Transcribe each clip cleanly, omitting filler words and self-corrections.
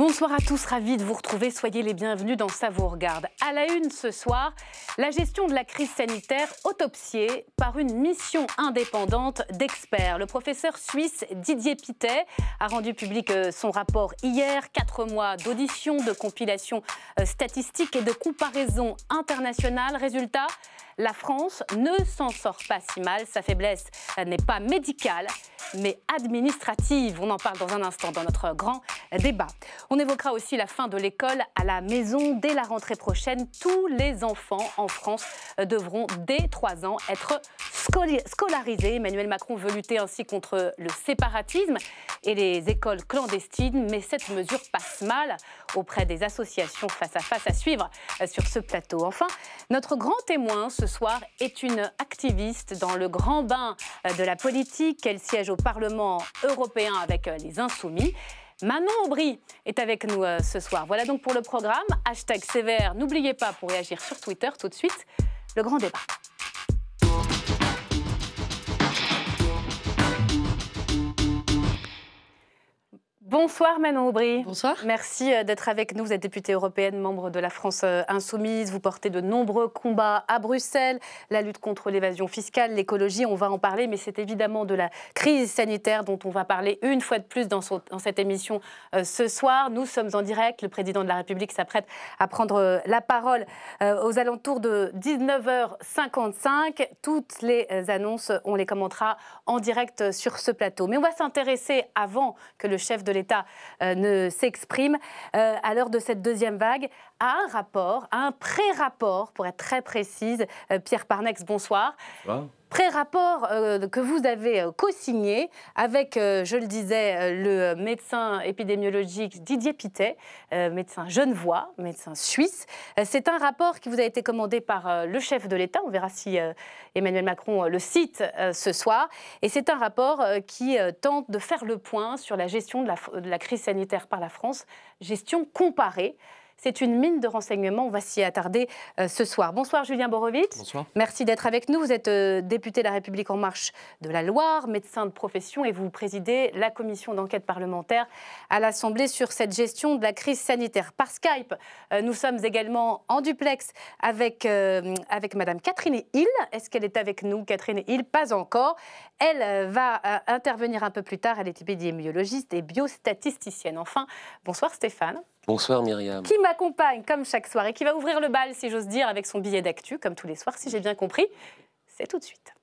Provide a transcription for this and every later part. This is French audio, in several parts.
Bonsoir à tous, ravis de vous retrouver. Soyez les bienvenus dans Ça vous regarde. À la une ce soir, la gestion de la crise sanitaire autopsiée par une mission indépendante d'experts. Le professeur suisse Didier Pittet a rendu public son rapport hier. 4 mois d'audition, de compilation statistique et de comparaison internationale. Résultat, la France ne s'en sort pas si mal. Sa faiblesse n'est pas médicale, mais administrative. On en parle dans un instant dans notre grand débat. On évoquera aussi la fin de l'école à la maison. Dès la rentrée prochaine, tous les enfants en France devront, dès 3 ans, être scolarisés. Emmanuel Macron veut lutter ainsi contre le séparatisme et les écoles clandestines. Mais cette mesure passe mal auprès des associations face à suivre sur ce plateau. Enfin, notre grand témoin ce soir est une activiste dans le grand bain de la politique. Elle siège au Parlement européen avec les Insoumis. Manon Aubry est avec nous ce soir. Voilà donc pour le programme. #sévère. N'oubliez pas pour réagir sur Twitter. Tout de suite, le grand débat. Bonsoir Manon Aubry. Bonsoir. Merci d'être avec nous. Vous êtes députée européenne, membre de la France Insoumise. Vous portez de nombreux combats à Bruxelles. La lutte contre l'évasion fiscale, l'écologie, on va en parler. Mais c'est évidemment de la crise sanitaire dont on va parler une fois de plus dans cette émission ce soir. Nous sommes en direct. Le président de la République s'apprête à prendre la parole aux alentours de 19h55. Toutes les annonces, on les commentera en direct sur ce plateau. Mais on va s'intéresser, avant que le chef de l'État ne s'exprime, à l'heure de cette deuxième vague, à un rapport, à un pré-rapport, pour être très précise. Pierre Parnex, bonsoir. Bonsoir. Pré-rapport que vous avez co-signé avec, je le disais, le médecin épidémiologique Didier Pittet, médecin genevois, médecin suisse. C'est un rapport qui vous a été commandé par le chef de l'État. On verra si Emmanuel Macron le cite ce soir. Et c'est un rapport qui tente de faire le point sur la gestion de la crise sanitaire par la France, gestion comparée. C'est une mine de renseignements, on va s'y attarder ce soir. Bonsoir Julien Borowitz. Bonsoir. Merci d'être avec nous. Vous êtes député de La République En Marche de la Loire, médecin de profession, et vous présidez la commission d'enquête parlementaire à l'Assemblée sur cette gestion de la crise sanitaire. Par Skype, nous sommes également en duplex avec Madame Catherine Hill. Est-ce qu'elle est avec nous, Catherine Hill? Pas encore. Elle va intervenir un peu plus tard. Elle est épidémiologiste et biostatisticienne. Enfin, bonsoir Stéphane. Bonsoir Myriam. Qui m'accompagne comme chaque soir et qui va ouvrir le bal, si j'ose dire, avec son billet d'actu, comme tous les soirs, si j'ai bien compris. C'est tout de suite.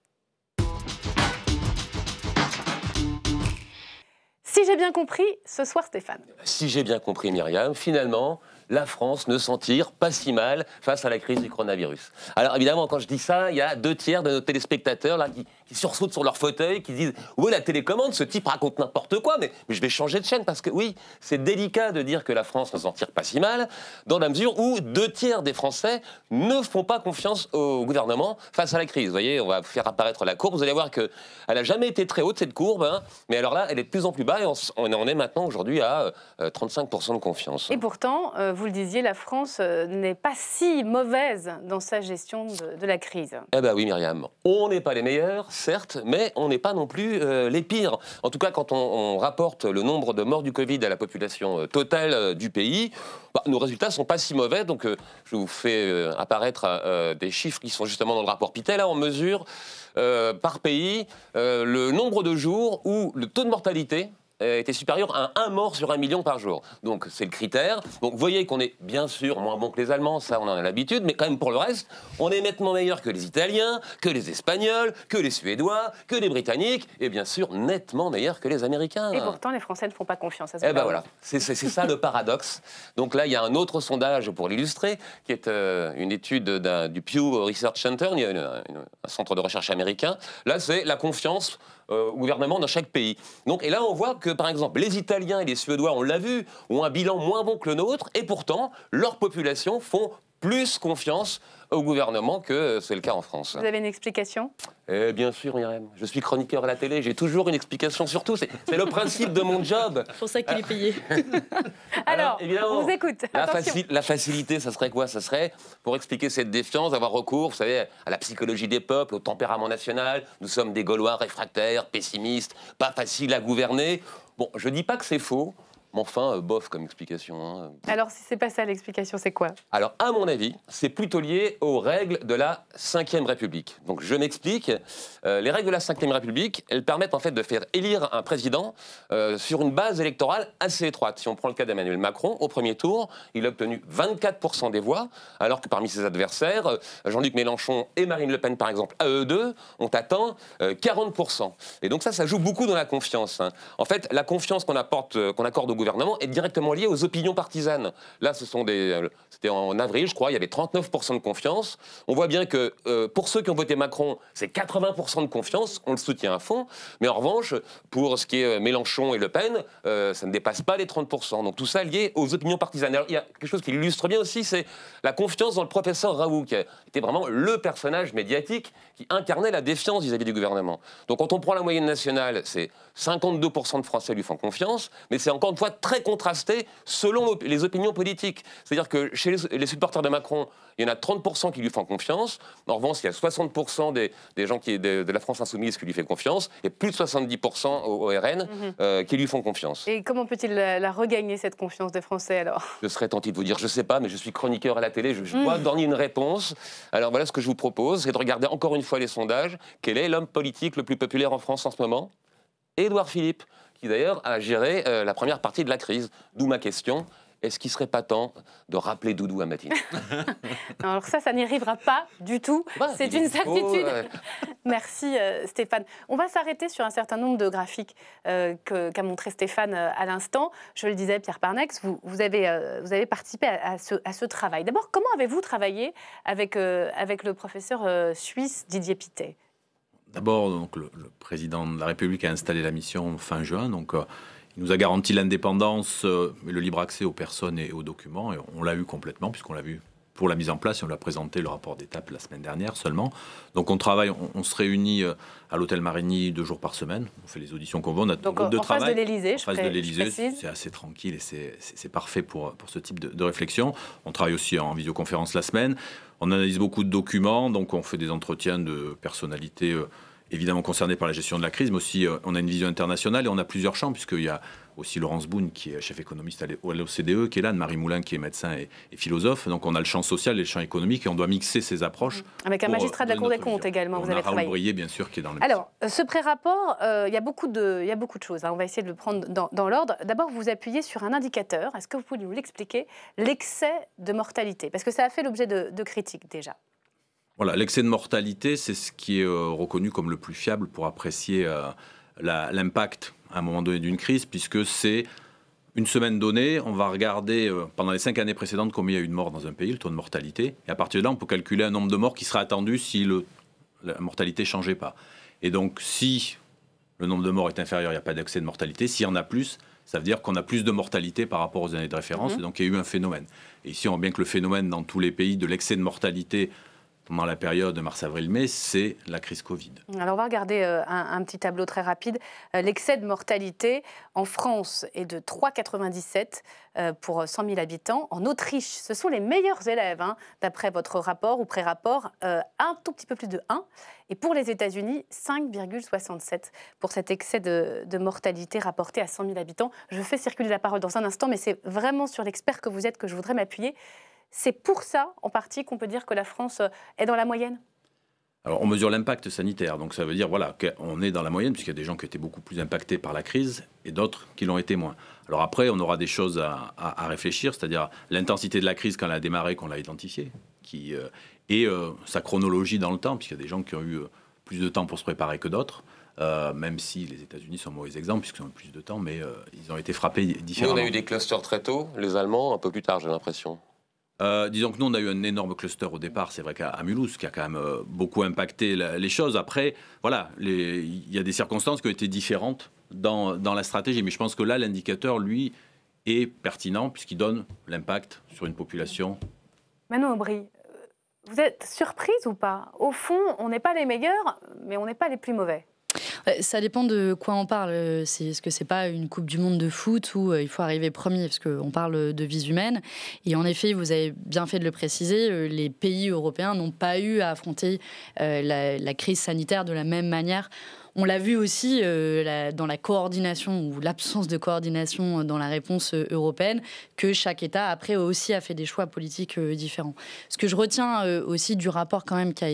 Si j'ai bien compris, ce soir, Stéphane. Si j'ai bien compris Myriam, finalement, la France ne s'en tire pas si mal face à la crise du coronavirus. Alors évidemment, quand je dis ça, il y a 2/3 de nos téléspectateurs là, qui sursautent sur leur fauteuil, qui disent « Où est la télécommande? Ce type raconte n'importe quoi, mais je vais changer de chaîne. » Parce que oui, c'est délicat de dire que la France ne s'en tire pas si mal, dans la mesure où 2/3 des Français ne font pas confiance au gouvernement face à la crise. Vous voyez, on va faire apparaître la courbe. Vous allez voir qu'elle n'a jamais été très haute, cette courbe, hein, mais alors là, elle est de plus en plus bas et on en est maintenant aujourd'hui à 35% de confiance. Et pourtant, vous le disiez, la France n'est pas si mauvaise dans sa gestion de la crise. Eh bien oui, Myriam, on n'est pas les meilleurs, certes, mais on n'est pas non plus les pires. En tout cas, quand on rapporte le nombre de morts du Covid à la population totale du pays, nos résultats ne sont pas si mauvais. Donc, je vous fais apparaître des chiffres qui sont justement dans le rapport Pittet. Là, on mesure par pays le nombre de jours où le taux de mortalité était supérieur à 1 mort sur 1 million par jour. Donc c'est le critère. Donc vous voyez qu'on est bien sûr moins bon que les Allemands, ça on en a l'habitude, mais quand même pour le reste, on est nettement meilleur que les Italiens, que les Espagnols, que les Suédois, que les Britanniques, et bien sûr nettement meilleur que les Américains. Et pourtant les Français ne font pas confiance à ce Eh ben voilà, c'est ça le paradoxe. Donc là il y a un autre sondage pour l'illustrer, qui est une étude du Pew Research Center, un centre de recherche américain. Là c'est la confiance au gouvernement dans chaque pays. Donc, et là, on voit que, par exemple, les Italiens et les Suédois, on l'a vu, ont un bilan moins bon que le nôtre, et pourtant, leurs populations font plus confiance au gouvernement que c'est le cas en France. Vous avez une explication? Bien sûr, Myriam. Je suis chroniqueur à la télé, j'ai toujours une explication sur tout. C'est le principe de mon job. C'est pour ça qu'il est payé. Alors, on vous écoute. La facilité, ça serait quoi? Ça serait, pour expliquer cette défiance, d'avoir recours, vous savez, à la psychologie des peuples, au tempérament national. Nous sommes des Gaulois réfractaires, pessimistes, pas faciles à gouverner. Bon, je dis pas que c'est faux. Mais enfin, bof comme explication. Hein. Alors, si c'est pas ça l'explication, c'est quoi? Alors, à mon avis, c'est plutôt lié aux règles de la Ve République. Donc, je m'explique. Les règles de la Ve République, elles permettent en fait de faire élire un président sur une base électorale assez étroite. Si on prend le cas d'Emmanuel Macron, au premier tour, il a obtenu 24% des voix, alors que parmi ses adversaires, Jean-Luc Mélenchon et Marine Le Pen, par exemple, à eux deux, ont atteint 40%. Et donc ça joue beaucoup dans la confiance. Hein. En fait, la confiance qu'on accorde au gouvernement est directement liée aux opinions partisanes. Là, c'était en avril, je crois, il y avait 39% de confiance. On voit bien que pour ceux qui ont voté Macron, c'est 80% de confiance, on le soutient à fond. Mais en revanche, pour ce qui est Mélenchon et Le Pen, ça ne dépasse pas les 30%. Donc tout ça lié aux opinions partisanes. Alors, il y a quelque chose qui l'illustre bien aussi, c'est la confiance dans le professeur Raoult, qui était vraiment le personnage médiatique qui incarnait la défiance vis-à-vis du gouvernement. Donc quand on prend la moyenne nationale, c'est 52% de Français lui font confiance, mais c'est encore une fois très contrasté selon les opinions politiques. C'est-à-dire que chez les supporters de Macron, il y en a 30% qui lui font confiance. En revanche, il y a 60% des gens de la France insoumise qui lui font confiance, et plus de 70% au RN qui lui font confiance. Et comment peut-il la regagner, cette confiance des Français, alors? Je serais tenté de vous dire, je ne sais pas, mais je suis chroniqueur à la télé, je dois donner une réponse. Alors voilà ce que je vous propose, c'est de regarder encore une fois les sondages. Quel est l'homme politique le plus populaire en France en ce moment? Édouard Philippe, qui d'ailleurs a géré la première partie de la crise. D'où ma question, est-ce qu'il ne serait pas temps de rappeler Doudou à Mathilde? Alors ça n'y arrivera pas du tout, c'est une certitude. Merci Stéphane. On va s'arrêter sur un certain nombre de graphiques qu'a montré Stéphane à l'instant. Je le disais, Pierre Parnex, vous avez participé à ce travail. D'abord, comment avez-vous travaillé avec le professeur suisse Didier Pittet? D'abord, donc, le président de la République a installé la mission fin juin. Donc, il nous a garanti l'indépendance et le libre accès aux personnes et aux documents. Et on l'a eu complètement, puisqu'on l'a vu pour la mise en place. Et on lui a présenté le rapport d'étape la semaine dernière seulement. Donc, on travaille, on se réunit à l'hôtel Marigny 2 jours par semaine. On fait les auditions qu'on veut. On a un groupe de travail. En face de l'Élysée, en face de l'Élysée, c'est assez tranquille et c'est parfait pour ce type de réflexion. On travaille aussi en visioconférence la semaine. On analyse beaucoup de documents, donc on fait des entretiens de personnalités évidemment concernées par la gestion de la crise, mais aussi on a une vision internationale et on a plusieurs champs, puisqu'il y a aussi Laurence Boone, qui est chef économiste à l'OCDE, qui est là, Anne-Marie Moulin, qui est médecin et philosophe. Donc on a le champ social et le champ économique et on doit mixer ces approches. Avec un magistrat de la Cour des comptes également, vous avez travaillé. Raoult Brillet, bien sûr, qui est dans le... Alors, ce pré-rapport, il y a beaucoup de choses. Hein. On va essayer de le prendre dans l'ordre. D'abord, vous appuyez sur un indicateur. Est-ce que vous pouvez nous l'expliquer? L'excès de mortalité. Parce que ça a fait l'objet de critiques déjà. Voilà, l'excès de mortalité, c'est ce qui est reconnu comme le plus fiable pour apprécier l'impact à un moment donné d'une crise, puisque c'est une semaine donnée, on va regarder pendant les 5 années précédentes combien il y a eu de morts dans un pays, le taux de mortalité, et à partir de là, on peut calculer un nombre de morts qui serait attendu si la mortalité ne changeait pas. Et donc, si le nombre de morts est inférieur, il n'y a pas d'excès de mortalité. S'il y en a plus, ça veut dire qu'on a plus de mortalité par rapport aux années de référence, et donc il y a eu un phénomène. Et ici, on voit bien que le phénomène dans tous les pays de l'excès de mortalité pendant la période de mars-avril-mai, c'est la crise Covid. Alors on va regarder un petit tableau très rapide. L'excès de mortalité en France est de 3,97 pour 100 000 habitants. En Autriche, ce sont les meilleurs élèves, hein, d'après votre rapport ou pré-rapport, un tout petit peu plus de 1. Et pour les États-Unis, 5,67 pour cet excès de mortalité rapporté à 100 000 habitants. Je fais circuler la parole dans un instant, mais c'est vraiment sur l'expert que vous êtes que je voudrais m'appuyer. C'est pour ça, en partie, qu'on peut dire que la France est dans la moyenne? Alors, on mesure l'impact sanitaire. Donc, ça veut dire voilà, qu'on est dans la moyenne, puisqu'il y a des gens qui étaient beaucoup plus impactés par la crise et d'autres qui l'ont été moins. Alors après, on aura des choses à réfléchir, c'est-à-dire l'intensité de la crise quand elle a démarré, qu'on l'a identifiée, et sa chronologie dans le temps, puisqu'il y a des gens qui ont eu plus de temps pour se préparer que d'autres. Même si les États-Unis sont un mauvais exemple, puisqu'ils ont eu plus de temps, mais ils ont été frappés différemment. Nous, on a eu des clusters très tôt, les Allemands un peu plus tard, j'ai l'impression. Disons que nous, on a eu un énorme cluster au départ, c'est vrai qu'à Mulhouse, qui a quand même beaucoup impacté les choses. Après, voilà, il y a des circonstances qui ont été différentes dans la stratégie. Mais je pense que là, l'indicateur, lui, est pertinent, puisqu'il donne l'impact sur une population. Manon Aubry, vous êtes surprise ou pas? Au fond, on n'est pas les meilleurs, mais on n'est pas les plus mauvais. Ça dépend de quoi on parle. Est-ce que c'est pas une Coupe du Monde de foot où il faut arriver premier, parce qu'on parle de vies humaines. Et en effet, vous avez bien fait de le préciser, les pays européens n'ont pas eu à affronter la crise sanitaire de la même manière. On l'a vu aussi dans la coordination ou l'absence de coordination dans la réponse européenne, que chaque État après aussi a fait des choix politiques différents. Ce que je retiens aussi du rapport quand même qui a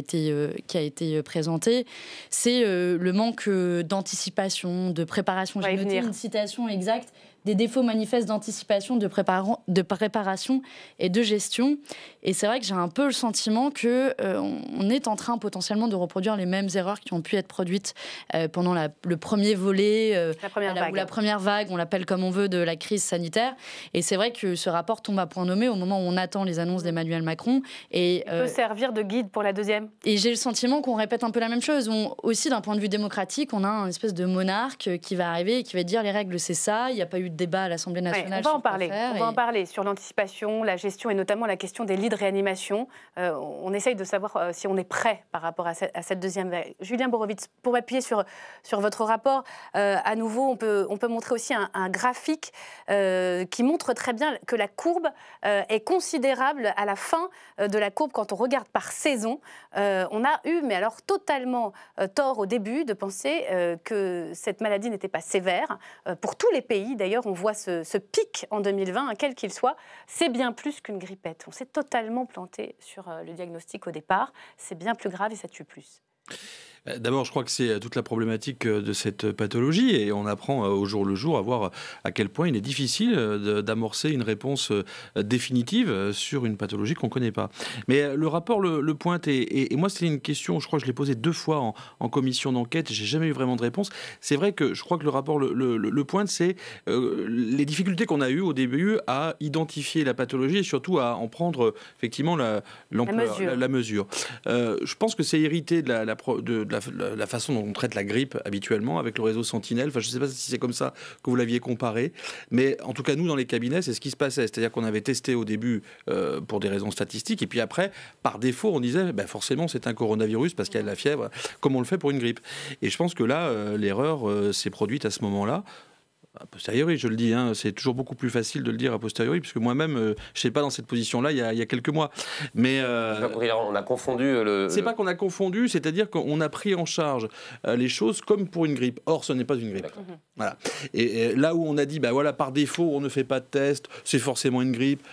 été présenté, c'est le manque d'anticipation, de préparation. J'ai noté une citation exacte: des défauts manifestes d'anticipation, de préparation et de gestion. Et c'est vrai que j'ai un peu le sentiment qu'on est en train potentiellement de reproduire les mêmes erreurs qui ont pu être produites pendant le premier volet, la première vague, on l'appelle comme on veut, de la crise sanitaire. Et c'est vrai que ce rapport tombe à point nommé au moment où on attend les annonces d'Emmanuel Macron. Et, il peut servir de guide pour la deuxième. Et j'ai le sentiment qu'on répète un peu la même chose. Aussi, d'un point de vue démocratique, on a une espèce de monarque qui va arriver et qui va dire les règles, c'est ça, il n'y a pas eu de débat à l'Assemblée nationale. On va en parler sur l'anticipation, la gestion et notamment la question des lits de réanimation. On essaye de savoir si on est prêt par rapport à cette deuxième vague. Julien Borowitz, pour appuyer sur votre rapport, à nouveau, on peut montrer aussi un graphique qui montre très bien que la courbe est considérable à la fin de la courbe quand on regarde par saison. On a eu, mais alors totalement tort au début de penser que cette maladie n'était pas sévère. Pour tous les pays, d'ailleurs, on voit ce pic en 2020, quel qu'il soit, c'est bien plus qu'une grippette. On s'est totalement planté sur le diagnostic au départ. C'est bien plus grave et ça tue plus. D'abord, je crois que c'est toute la problématique de cette pathologie et on apprend au jour le jour à voir à quel point il est difficile d'amorcer une réponse définitive sur une pathologie qu'on ne connaît pas. Mais le rapport le pointe et moi, c'est une question, je crois que je l'ai posée 2 fois en commission d'enquête, j'ai jamais eu vraiment de réponse. C'est vrai que je crois que le rapport le pointe, c'est les difficultés qu'on a eues au début à identifier la pathologie et surtout à en prendre effectivement la mesure. Je pense que c'est hérité de la façon dont on traite la grippe habituellement avec le réseau Sentinelle. Enfin, je ne sais pas si c'est comme ça que vous l'aviez comparé, mais en tout cas, nous, dans les cabinets, c'est ce qui se passait. C'est-à-dire qu'on avait testé au début pour des raisons statistiques, et puis après, par défaut, on disait forcément, c'est un coronavirus parce qu'il y a de la fièvre, comme on le fait pour une grippe. Et je pense que là, l'erreur s'est produite à ce moment-là. A posteriori, je le dis, c'est toujours beaucoup plus facile de le dire a posteriori, puisque moi-même, je ne sais pas dans cette position-là il y a quelques mois. Mais on a confondu C'est pas qu'on a confondu, c'est-à-dire qu'on a pris en charge les choses comme pour une grippe. Or, ce n'est pas une grippe. Voilà. Et là où on a dit, voilà, par défaut, on ne fait pas de test, c'est forcément une grippe.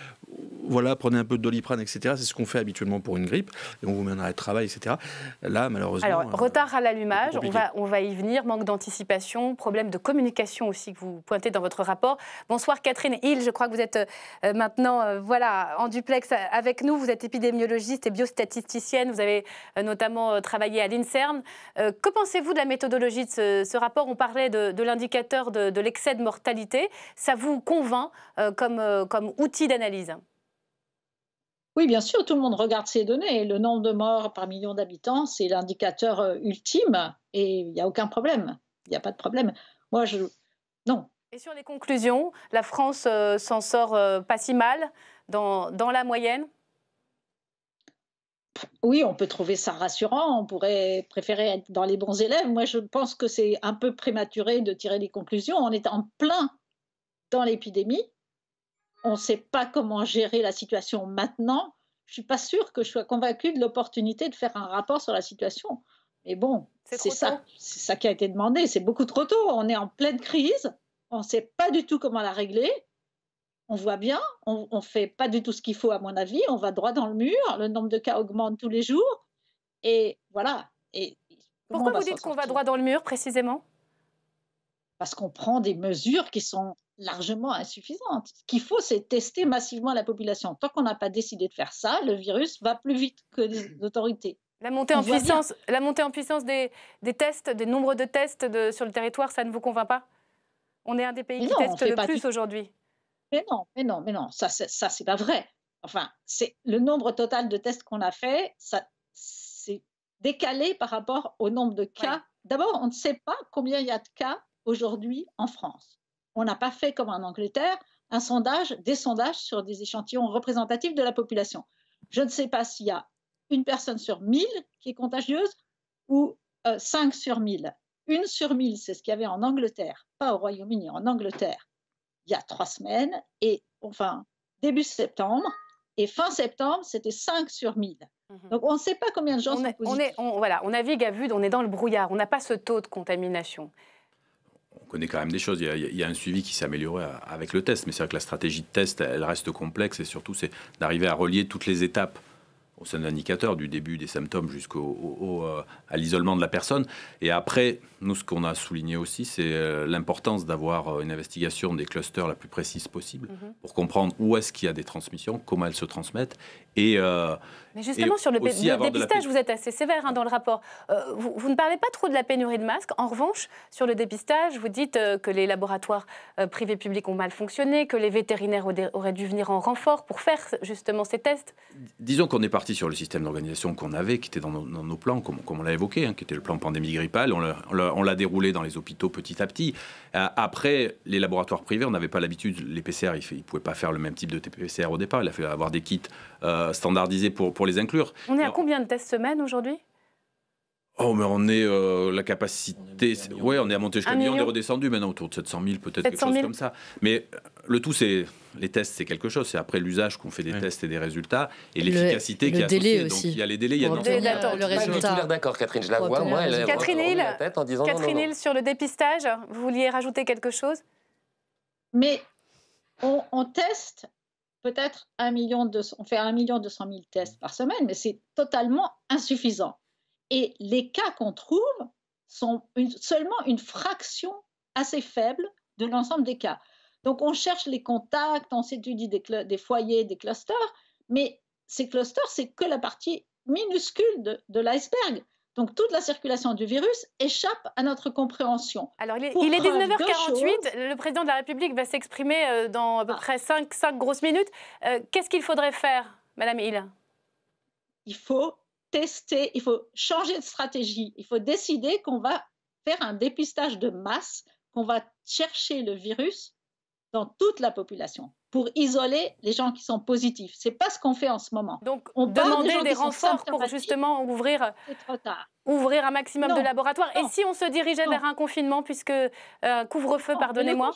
Voilà, prenez un peu de Doliprane, etc. C'est ce qu'on fait habituellement pour une grippe. Et on vous met en arrêt de travail, etc. Là, malheureusement... Alors, retard à l'allumage, on va y venir. Manque d'anticipation, problème de communication aussi que vous pointez dans votre rapport. Bonsoir Catherine Hill, je crois que vous êtes maintenant en duplex avec nous. Vous êtes épidémiologiste et biostatisticienne. Vous avez notamment travaillé à l'INSERM. Que pensez-vous de la méthodologie de ce rapport? On parlait de l'indicateur de l'excès de mortalité. Ça vous convainc comme outil d'analyse? Oui, bien sûr, tout le monde regarde ces données. Le nombre de morts par million d'habitants, c'est l'indicateur ultime et il n'y a aucun problème. Il n'y a pas de problème. Non. Et sur les conclusions, la France s'en sort pas si mal dans la moyenne? Oui, on peut trouver ça rassurant. On pourrait préférer être dans les bons élèves. Moi, je pense que c'est un peu prématuré de tirer des conclusions. On est en plein dans l'épidémie. On ne sait pas comment gérer la situation maintenant. Je ne suis pas sûre que je sois convaincue de l'opportunité de faire un rapport sur la situation. Mais bon, c'est ça qui a été demandé. C'est beaucoup trop tôt. On est en pleine crise. On ne sait pas du tout comment la régler. On voit bien. On ne fait pas du tout ce qu'il faut, à mon avis. On va droit dans le mur. Le nombre de cas augmente tous les jours. Et voilà. Et pourquoi vous dites qu'on va droit dans le mur, précisément? Parce qu'on prend des mesures qui sont largement insuffisantes. Ce qu'il faut, c'est tester massivement la population. Tant qu'on n'a pas décidé de faire ça, le virus va plus vite que les autorités. La montée en puissance des tests, des nombres de tests sur le territoire, ça ne vous convainc pas? On est un des pays qui teste le plus aujourd'hui. Mais non, ça c'est pas vrai. Enfin, c'est le nombre total de tests qu'on a fait, c'est décalé par rapport au nombre de cas. Ouais. D'abord, on ne sait pas combien il y a de cas aujourd'hui en France. On n'a pas fait comme en Angleterre des sondages sur des échantillons représentatifs de la population. Je ne sais pas s'il y a une personne sur 1000 qui est contagieuse ou 5 sur 1000. 1 sur 1000, c'est ce qu'il y avait en Angleterre, pas au Royaume-Uni, en Angleterre, il y a 3 semaines, et enfin début septembre, et fin septembre, c'était 5 sur 1000. Donc, on ne sait pas combien de gens sont positifs. On navigue à vue, on est dans le brouillard. On n'a pas ce taux de contamination. On connaît quand même des choses. Il y a un suivi qui s'est amélioré avec le test. Mais c'est vrai que la stratégie de test, elle reste complexe. Et surtout, c'est d'arriver à relier toutes les étapes au sein de l'indicateur, du début des symptômes à l'isolement de la personne. Et après, nous, ce qu'on a souligné aussi, c'est l'importance d'avoir une investigation des clusters la plus précise possible pour comprendre où est-ce qu'il y a des transmissions, comment elles se transmettent. Mais justement, sur le dépistage, vous êtes assez sévère dans le rapport. Vous ne parlez pas trop de la pénurie de masques. En revanche, sur le dépistage, vous dites que les laboratoires privés publics ont mal fonctionné, que les vétérinaires auraient dû venir en renfort pour faire justement ces tests. Disons qu'on est parti sur le système d'organisation qu'on avait, qui était dans nos plans, comme on l'a évoqué, qui était le plan pandémie grippale. On l'a déroulé dans les hôpitaux petit à petit. Après, les laboratoires privés, on n'avait pas l'habitude. Les PCR, ils ne pouvaient pas faire le même type de PCR au départ. Il a fallu avoir des kits standardisés pour les inclure. On est à combien de tests semaine aujourd'hui ? Oh, mais on est la capacité. Oui, on est à monter jusqu'à 1 million, on est redescendu maintenant autour de 700 000, peut-être quelque chose comme ça. Mais le tout, c'est les tests, c'est quelque chose. C'est après l'usage qu'on fait des tests et des résultats et l'efficacité qui est associée. Donc il y a les délais, il y a le résultat. Tout l'air d'accord, Catherine. Je la vois, moi, elle est Catherine Hill, sur le dépistage, vous vouliez rajouter quelque chose ? Mais on teste peut-être on fait 1 200 000 tests par semaine, mais c'est totalement insuffisant. Et les cas qu'on trouve sont seulement une fraction assez faible de l'ensemble des cas. Donc, on cherche les contacts, on s'étudie des foyers, des clusters, mais ces clusters, c'est que la partie minuscule de l'iceberg. Donc, toute la circulation du virus échappe à notre compréhension. Alors, il est 19h48. Le président de la République va s'exprimer dans à peu près 5 grosses minutes. Qu'est-ce qu'il faudrait faire, Madame Hill ? Il faut tester, il faut changer de stratégie. Il faut décider qu'on va faire un dépistage de masse, qu'on va chercher le virus dans toute la population pour isoler les gens qui sont positifs. Ce n'est pas ce qu'on fait en ce moment. Donc, on demander des renforts pour justement ouvrir un maximum de laboratoires. Et si on se dirigeait vers un confinement, puisque couvre-feu, pardonnez-moi.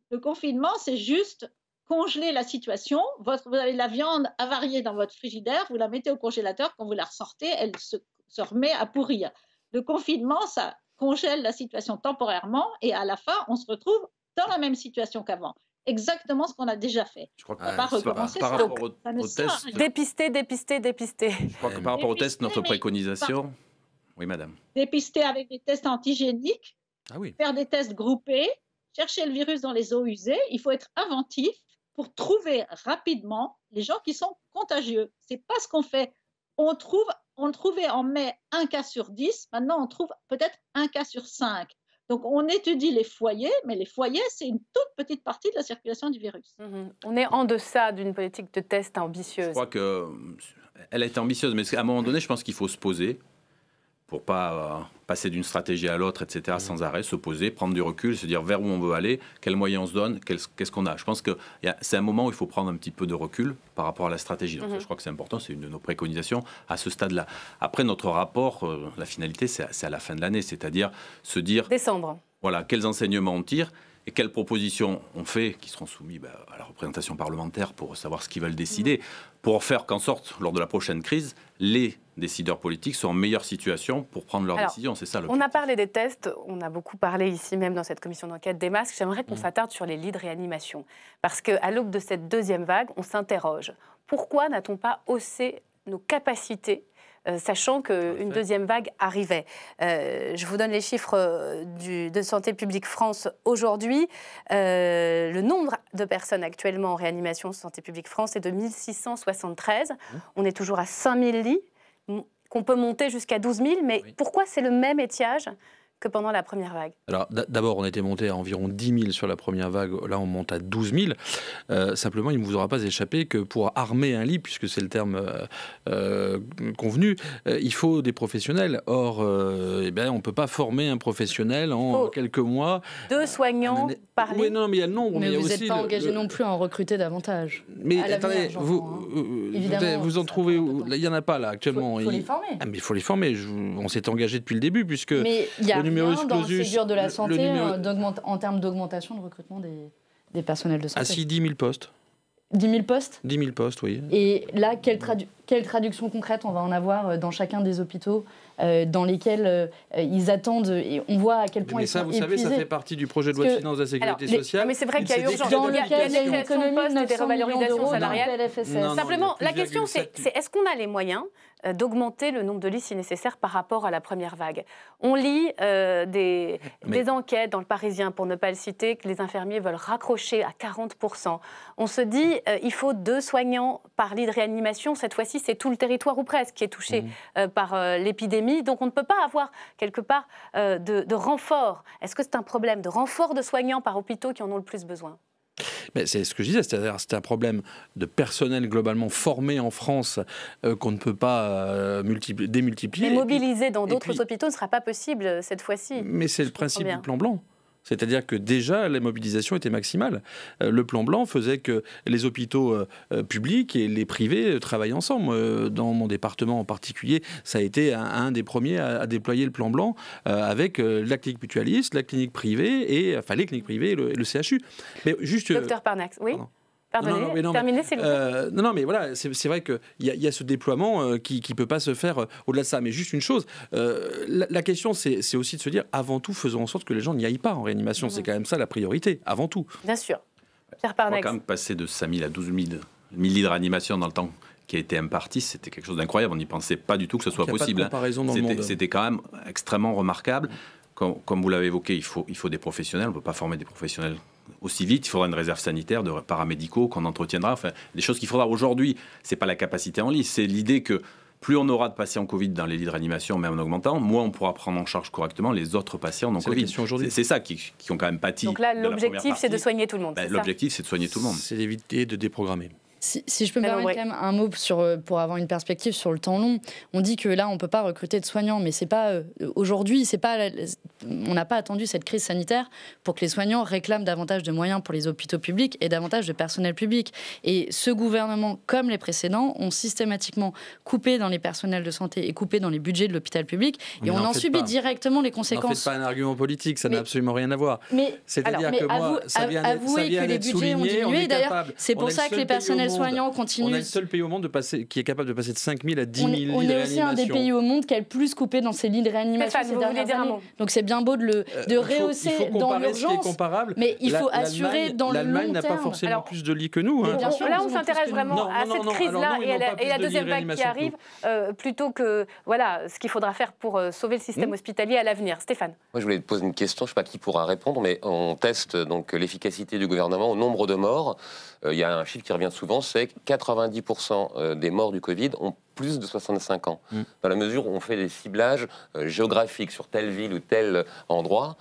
Le confinement, c'est juste congeler la situation. Vous avez la viande avariée dans votre frigidaire, vous la mettez au congélateur, quand vous la ressortez, elle se remet à pourrir. Le confinement, ça congèle la situation temporairement et à la fin, on se retrouve dans la même situation qu'avant. Exactement ce qu'on a déjà fait. Je crois que par rapport au test, dépister. Je crois que par rapport au test, notre préconisation... Oui, madame. Dépister avec des tests antigéniques, faire des tests groupés, chercher le virus dans les eaux usées. Il faut être inventif pour trouver rapidement les gens qui sont contagieux. Ce n'est pas ce qu'on fait. On trouvait en mai 1 cas sur 10, maintenant on trouve peut-être 1 cas sur 5. Donc on étudie les foyers, mais les foyers, c'est une toute petite partie de la circulation du virus. On est en deçà d'une politique de test ambitieuse. Je crois qu'elle a été ambitieuse, mais à un moment donné, je pense qu'il faut se poser pour ne pas passer d'une stratégie à l'autre, etc., sans arrêt, se poser, prendre du recul, se dire vers où on veut aller, quels moyens on se donne, qu'est-ce qu'on a. Je pense que c'est un moment où il faut prendre un petit peu de recul par rapport à la stratégie. Donc, je crois que c'est important, c'est une de nos préconisations à ce stade-là. Après, notre rapport, la finalité, c'est à la fin de l'année, c'est-à-dire se dire... Décembre. Voilà, quels enseignements on tire et quelles propositions on fait, qui seront soumises à la représentation parlementaire pour savoir ce qu'ils veulent décider, pour faire qu'en sorte, lors de la prochaine crise, les décideurs politiques sont en meilleure situation pour prendre leurs décisions. C'est ça le. On a parlé des tests, on a beaucoup parlé ici même dans cette commission d'enquête des masques. J'aimerais qu'on s'attarde sur les lits de réanimation. Parce qu'à l'aube de cette deuxième vague, on s'interroge. Pourquoi n'a-t-on pas haussé nos capacités sachant qu'une deuxième vague arrivait. Je vous donne les chiffres de Santé publique France aujourd'hui. Le nombre de personnes actuellement en réanimation Santé publique France est de 1673. On est toujours à 5000 lits, qu'on peut monter jusqu'à 12 000. Mais pourquoi c'est le même étiage que pendant la première vague? Alors d'abord, on était monté à environ 10 000 sur la première vague. Là, on monte à 12 000. Simplement, il ne vous aura pas échappé que pour armer un lit, puisque c'est le terme convenu, il faut des professionnels. Or, on ne peut pas former un professionnel en quelques mois. 2 soignants par lit. Oui, non, mais il y a le nombre. Mais vous n'êtes pas engagé non plus à en recruter davantage. Mais attendez, vous en trouvez où? Il n'y en a pas là actuellement. Il faut les former. Ah, mais il faut les former. On s'est engagé depuis le début, puisque... Mais il y a rien dans le Ségur de la santé en termes d'augmentation de recrutement des personnels de santé. Ah si, 10 000 postes. 10 000 postes? 10 000 postes, oui. Et là, quelle traduction concrète on va en avoir dans chacun des hôpitaux dans lesquels ils attendent, et on voit à quel point ils sont épuisés. Mais ça, vous savez, ça fait partie du projet de loi de finances de la Sécurité sociale. Mais c'est vrai qu'il y a urgence. Dans Il y a des créations de postes et des revalorisations salariales. Non, Simplement, la question, c'est est-ce qu'on a les moyens d'augmenter le nombre de lits si nécessaire par rapport à la première vague? On lit des enquêtes dans le Parisien, pour ne pas le citer, que les infirmiers veulent raccrocher à 40%. On se dit il faut 2 soignants par lit de réanimation. Cette fois-ci, c'est tout le territoire ou presque qui est touché par l'épidémie. Donc on ne peut pas avoir quelque part de renfort. Est-ce que c'est un problème de renfort de soignants par hôpitaux qui en ont le plus besoin? Mais c'est ce que je disais, c'est-à-dire c'est un problème de personnel globalement formé en France qu'on ne peut pas démultiplier. Mais mobiliser dans d'autres hôpitaux ne sera pas possible cette fois-ci. Mais c'est le principe du plan blanc. C'est-à-dire que déjà, la mobilisation était maximale. Le plan blanc faisait que les hôpitaux publics et les privés travaillent ensemble. Dans mon département en particulier, ça a été un des premiers à déployer le plan blanc avec la clinique mutualiste, la clinique privée, les cliniques privées et le CHU. Mais juste, Docteur Parnax, oui. Pardonnez, terminez, s'il vous plaît. Non, mais voilà, c'est vrai qu'il y a ce déploiement qui ne peut pas se faire au-delà de ça. Mais juste une chose, la question, c'est aussi de se dire, avant tout, faisons en sorte que les gens n'y aillent pas en réanimation. C'est quand même ça la priorité, avant tout. Bien sûr. Pierre Parnax. On va quand même passer de 5 000 à 12 000 lits de réanimation dans le temps qui a été imparti, c'était quelque chose d'incroyable. On n'y pensait pas du tout que ce soit possible. C'était quand même extrêmement remarquable. Comme vous l'avez évoqué, il faut des professionnels. On ne peut pas former des professionnels aussi vite. Il faudra une réserve sanitaire de paramédicaux qu'on entretiendra. Enfin, des choses qu'il faudra aujourd'hui. C'est pas la capacité en lit, c'est l'idée que plus on aura de patients Covid dans les lits de réanimation, même en augmentant, moins on pourra prendre en charge correctement les autres patients non Covid. C'est ça qui ont quand même pâti. Donc là, l'objectif, c'est de soigner tout le monde. L'objectif, c'est de soigner tout le monde. C'est d'éviter de déprogrammer. Si je peux me permettre quand même un mot pour avoir une perspective sur le temps long, on dit que là on peut pas recruter de soignants, mais c'est pas aujourd'hui, on n'a pas attendu cette crise sanitaire pour que les soignants réclament davantage de moyens pour les hôpitaux publics et davantage de personnel public. Et ce gouvernement, comme les précédents, ont systématiquement coupé dans les personnels de santé et coupé dans les budgets de l'hôpital public, et on en subit directement les conséquences. N'en faites pas un argument politique, ça n'a absolument rien à voir. C'est-à-dire que moi, ça vient d'être souligné, on est capable. C'est pour ça que les personnels soignants continuent. On est le seul pays au monde qui est capable de passer de 5 000 à 10 000 lits de réanimation. On est aussi un des pays au monde qui a le plus coupé dans ses lits de réanimation ces dernières années. Donc c'est bien beau de rehausser dans l'urgence, mais il faut assurer dans le long terme. L'Allemagne n'a pas forcément plus de lits que nous. Là, on s'intéresse vraiment à cette crise-là et la deuxième vague qui arrive, plutôt que ce qu'il faudra faire pour sauver le système hospitalier à l'avenir. Stéphane. Moi, je voulais te poser une question, je ne sais pas qui pourra répondre, mais on teste donc l'efficacité du gouvernement au nombre de morts. Il y a un chiffre qui revient souvent, c'est que 90% des morts du Covid ont plus de 65 ans. Dans la mesure où on fait des ciblages géographiques sur telle ville ou tel endroit,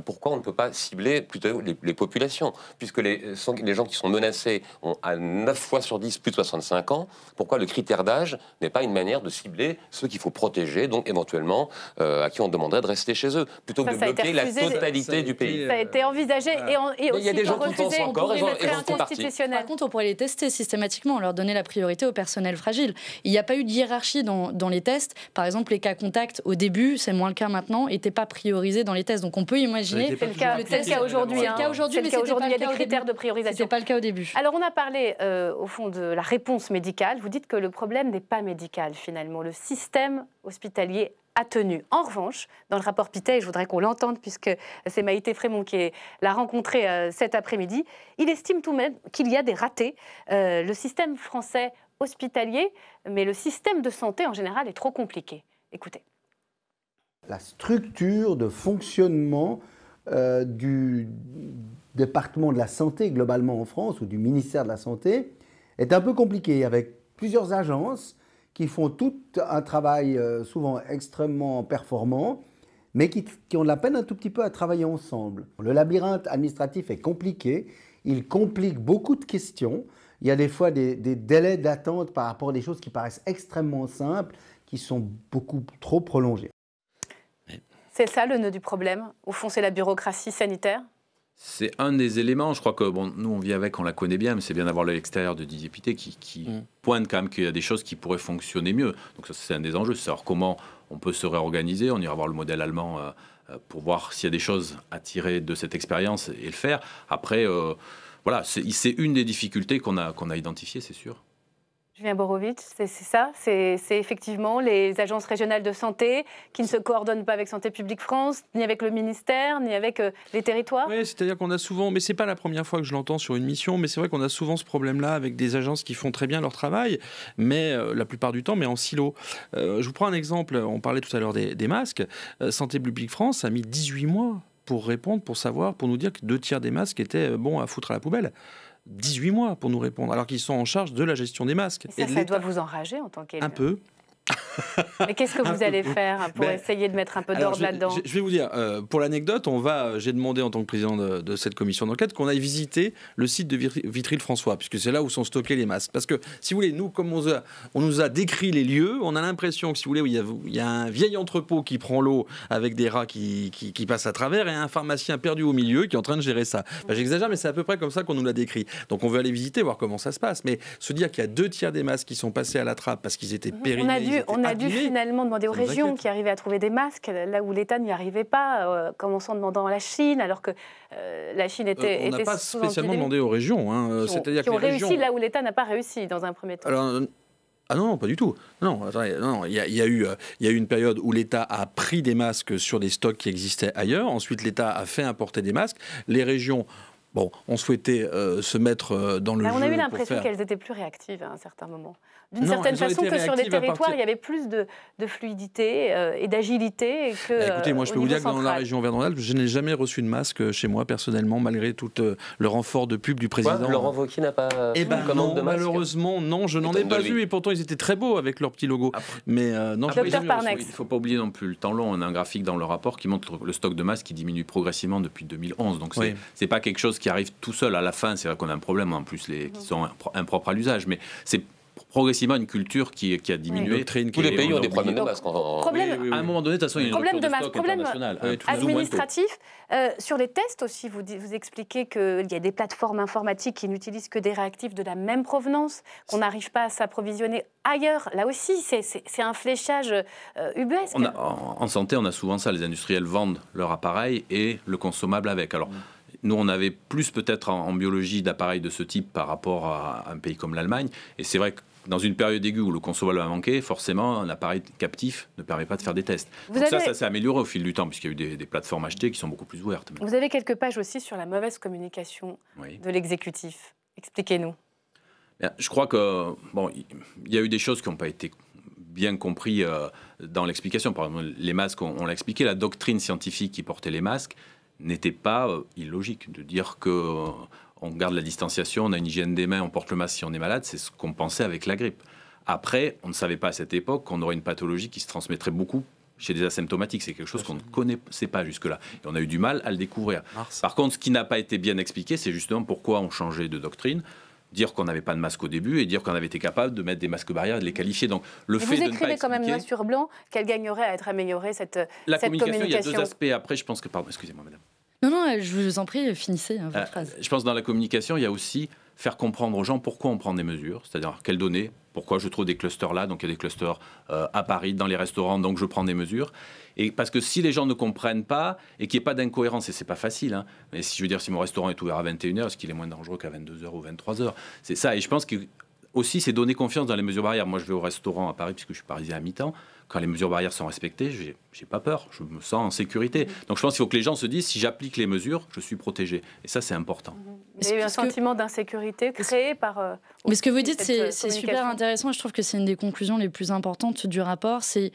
pourquoi on ne peut pas cibler plutôt les populations? Puisque les gens qui sont menacés ont à 9 fois sur 10 plus de 65 ans, pourquoi le critère d'âge n'est pas une manière de cibler ceux qu'il faut protéger, donc éventuellement à qui on demanderait de rester chez eux, plutôt que de bloquer la totalité du pays? Ça a été envisagé et aussi il y a des gens qui pensent encore et j'en fais partie. Par contre, on pourrait les tester systématiquement, leur donner la priorité au personnel fragile. Il n'y a pas eu de hiérarchie dans les tests. Par exemple, les cas contacts, au début, c'est moins le cas maintenant, n'étaient pas priorisés dans les tests. Donc on peut imaginer... C'est le cas aujourd'hui. Il y a des critères de priorisation. Ce n'était pas le cas au début. Alors on a parlé, au fond, de la réponse médicale. Vous dites que le problème n'est pas médical, finalement. Le système hospitalier a tenu. En revanche, dans le rapport Pittet, et je voudrais qu'on l'entende puisque c'est Maïté Frémont qui l'a rencontré cet après-midi, il estime tout de même qu'il y a des ratés. Le système français hospitalier, mais le système de santé en général est trop compliqué. Écoutez. La structure de fonctionnement du département de la santé globalement en France ou du ministère de la Santé est un peu compliquée avec plusieurs agences qui font tout un travail souvent extrêmement performant, mais qui ont de la peine un tout petit peu à travailler ensemble. Le labyrinthe administratif est compliqué, il complique beaucoup de questions. Il y a des fois des délais d'attente par rapport à des choses qui paraissent extrêmement simples, qui sont beaucoup trop prolongées. C'est ça le nœud du problème? Au fond, c'est la bureaucratie sanitaire? C'est un des éléments. Je crois que nous, on vit avec, on la connaît bien, mais c'est bien d'avoir l'extérieur de Didier Pittet qui pointe quand même qu'il y a des choses qui pourraient fonctionner mieux. Donc ça, c'est un des enjeux, c'est savoir comment on peut se réorganiser. On ira voir le modèle allemand pour voir s'il y a des choses à tirer de cette expérience et le faire. Après, c'est une des difficultés qu'on a identifiées, c'est sûr. Julien Borowitz, c'est ça, c'est effectivement les agences régionales de santé qui ne se coordonnent pas avec Santé publique France, ni avec le ministère, ni avec les territoires. Oui, c'est-à-dire qu'on a souvent, mais c'est pas la première fois que je l'entends sur une mission, mais c'est vrai qu'on a souvent ce problème-là avec des agences qui font très bien leur travail, mais la plupart du temps, mais en silo. Je vous prends un exemple, on parlait tout à l'heure des masques. Santé publique France a mis 18 mois pour répondre, pour savoir, pour nous dire que 2/3 des masques étaient bons à foutre à la poubelle. 18 mois pour nous répondre, alors qu'ils sont en charge de la gestion des masques. Et ça doit vous enrager en tant qu'élu. Un peu. Mais qu'est-ce que vous allez faire pour essayer de mettre un peu d'ordre là-dedans? Je vais vous dire, pour l'anecdote, j'ai demandé en tant que président de cette commission d'enquête qu'on aille visiter le site de Vitry-le-François, puisque c'est là où sont stockés les masques. Parce que, si vous voulez, nous, comme on nous a décrit les lieux, on a l'impression que, si vous voulez, il y a un vieil entrepôt qui prend l'eau avec des rats qui passent à travers et un pharmacien perdu au milieu qui est en train de gérer ça. Enfin, j'exagère, mais c'est à peu près comme ça qu'on nous l'a décrit. Donc on veut aller visiter, voir comment ça se passe. Mais se dire qu'il y a 2/3 des masques qui sont passés à la trappe parce qu'ils étaient périmés. On a dû finalement demander aux régions qui arrivaient à trouver des masques, là où l'État n'y arrivait pas, commençant en demandant à la Chine, alors que la Chine était... on n'a pas spécialement demandé aux régions. Hein, qui ont réussi là où l'État n'a pas réussi, dans un premier temps. Alors, ah non, pas du tout. Non, il y a eu une période où l'État a pris des masques sur des stocks qui existaient ailleurs. Ensuite, l'État a fait importer des masques. Les régions... Bon, on souhaitait se mettre dans le jeu. On a eu l'impression qu'elles étaient plus réactives à un certain moment. D'une certaine façon, que sur les territoires, il y avait plus de fluidité et d'agilité que. Écoutez, moi, je peux vous dire que dans la région Auvergne-Rhône-Alpes, je n'ai jamais reçu de masque chez moi, personnellement, malgré tout le renfort de pub du président. Laurent Wauquiez n'a pas commande de masque. Malheureusement, non, je n'en ai pas vu. Et pourtant, ils étaient très beaux avec leur petit logo. Mais non, Docteur Parnex. Il ne faut pas oublier non plus le temps long. On a un graphique dans le rapport qui montre le stock de masques qui diminue progressivement depuis 2011. Donc, c'est pas quelque chose qui arrive tout seul à la fin. C'est vrai qu'on a un problème en plus qui sont impropres à l'usage, mais c'est progressivement une culture qui a diminué. Tous les pays ont des problèmes de masques. À un moment donné, de toute façon, il y a une problème de masque, problème administratif. Administratif. Sur les tests aussi, vous expliquez qu'il y a des plateformes informatiques qui n'utilisent que des réactifs de la même provenance, qu'on n'arrive pas à s'approvisionner ailleurs. Là aussi, c'est un fléchage ubuesque. En santé, on a souvent ça. Les industriels vendent leur appareil et le consommable avec. Alors, nous, on avait plus peut-être en biologie d'appareils de ce type par rapport à un pays comme l'Allemagne. Et c'est vrai que dans une période aiguë où le consommable a manqué, forcément, un appareil captif ne permet pas de faire des tests. Donc ça s'est amélioré au fil du temps, puisqu'il y a eu des plateformes achetées qui sont beaucoup plus ouvertes. Vous avez quelques pages aussi sur la mauvaise communication de l'exécutif. Expliquez-nous. Je crois que il y a eu des choses qui n'ont pas été bien compris dans l'explication. Par exemple, les masques, on l'a expliqué, la doctrine scientifique qui portait les masques n'était pas illogique. De dire que on garde la distanciation, on a une hygiène des mains, on porte le masque si on est malade, c'est ce qu'on pensait avec la grippe. Après, on ne savait pas à cette époque qu'on aurait une pathologie qui se transmettrait beaucoup chez des asymptomatiques. C'est quelque chose qu'on ne connaissait pas jusque-là. Et on a eu du mal à le découvrir. Par contre, ce qui n'a pas été bien expliqué, c'est justement pourquoi on changeait de doctrine. Dire qu'on n'avait pas de masque au début et dire qu'on avait été capable de mettre des masques barrières et de les qualifier. Donc, le fait vous de ne pas écrivez quand même noir sur blanc qu'elle gagnerait à être améliorée, cette communication. Il y a deux aspects. Après, je pense que... Pardon, excusez-moi, madame. Non, je vous en prie, finissez votre phrase. Je pense que dans la communication, il y a aussi faire comprendre aux gens pourquoi on prend des mesures, c'est-à-dire quelles données, pourquoi je trouve des clusters là, donc il y a des clusters à Paris, dans les restaurants, donc je prends des mesures. Et parce que si les gens ne comprennent pas et qu'il n'y ait pas d'incohérence, et c'est pas facile, hein, mais si je veux dire, si mon restaurant est ouvert à 21h, est-ce qu'il est moins dangereux qu'à 22h ou 23h? C'est ça, et je pense que aussi, c'est donner confiance dans les mesures barrières. Moi, je vais au restaurant à Paris, puisque je suis parisien à mi-temps. Quand les mesures barrières sont respectées, j'ai pas peur, je me sens en sécurité. Donc je pense qu'il faut que les gens se disent, si j'applique les mesures, je suis protégé. Et ça, c'est important. Il y a eu un sentiment d'insécurité créé par... Mais ce que vous dites, c'est super intéressant. Je trouve que c'est une des conclusions les plus importantes du rapport. C'est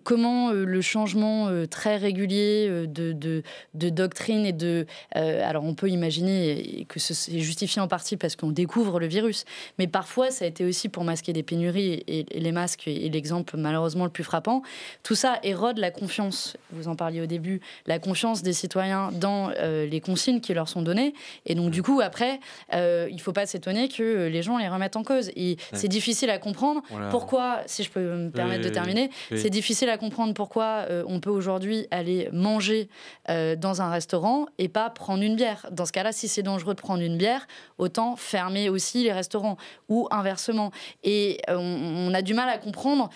comment le changement très régulier de doctrine et de... alors on peut imaginer que c'est justifié en partie parce qu'on découvre le virus. Mais parfois, ça a été aussi pour masquer des pénuries. Et les masques est l'exemple malheureusement le plus frappant. Tout ça érode la confiance, vous en parliez au début, la confiance des citoyens dans les consignes qui leur sont données. Et donc, du coup, après, il ne faut pas s'étonner que les gens les remettent en cause. Et c'est difficile à comprendre pourquoi, si je peux me permettre de terminer, c'est difficile à comprendre pourquoi on peut aujourd'hui aller manger dans un restaurant et pas prendre une bière. Dans ce cas-là, si c'est dangereux de prendre une bière, autant fermer aussi les restaurants. Ou ou inversement. Et on a du mal à comprendre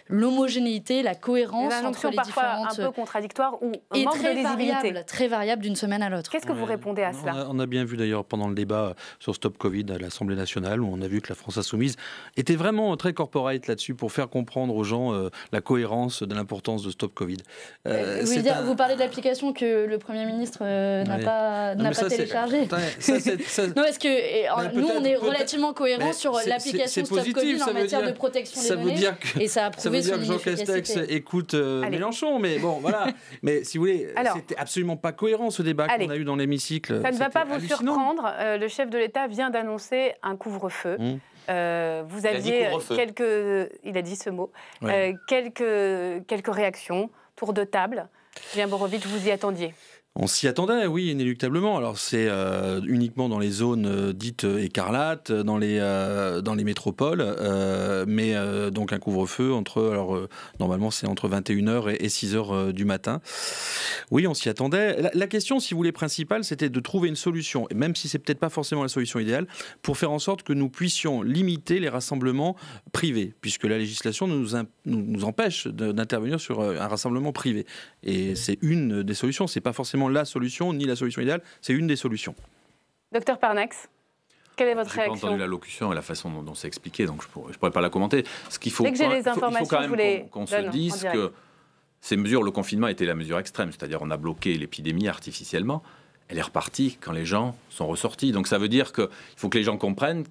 l'homogénéité, la cohérence entre les différentes... un peu contradictoire ou un manque de lisibilité. Très variable d'une semaine à l'autre. Qu'est-ce que vous répondez à cela? On a bien vu d'ailleurs pendant le débat sur Stop Covid à l'Assemblée nationale, où on a vu que la France Insoumise était vraiment très corporate là-dessus pour faire comprendre aux gens la cohérence de l'importance de Stop Covid. Vous parlez de l'application que le Premier ministre n'a pas téléchargée. Non, parce que nous, on est relativement cohérents sur l'application Stop Covid en matière de protection des données. Et ça a prouvé son inefficacité. Jean Castex écoute Mélenchon, mais bon, voilà. Mais si vous voulez, c'était absolument pas cohérent ce débat qu'on a eu dans l'hémicycle. Ça ne va pas vous surprendre. Le chef de l'État vient d'annoncer un couvre-feu. Vous aviez il a dit ce mot, quelques réactions, tour de table. Julien Borowitz, vous y attendiez? On s'y attendait, oui, inéluctablement. Alors c'est uniquement dans les zones dites écarlates, dans les métropoles, mais donc un couvre-feu normalement c'est entre 21h et 6h du matin. Oui, on s'y attendait. La question, si vous voulez, principale, c'était de trouver une solution, et même si c'est peut-être pas forcément la solution idéale, pour faire en sorte que nous puissions limiter les rassemblements privés, puisque la législation nous empêche d'intervenir sur un rassemblement privé. Et c'est une des solutions, c'est pas forcément la solution, ni la solution idéale, c'est une des solutions. Docteur Parnax, quelle est votre réaction? Je n'ai pas entendu l'allocution et la façon dont c'est expliqué, donc je ne pourrais pas la commenter. Dès que j'ai les informations, il faut quand même qu'on se dise que ces mesures, le confinement était la mesure extrême, c'est-à-dire on a bloqué l'épidémie artificiellement, elle est repartie quand les gens sont ressortis. Donc ça veut dire qu'il faut que les gens comprennent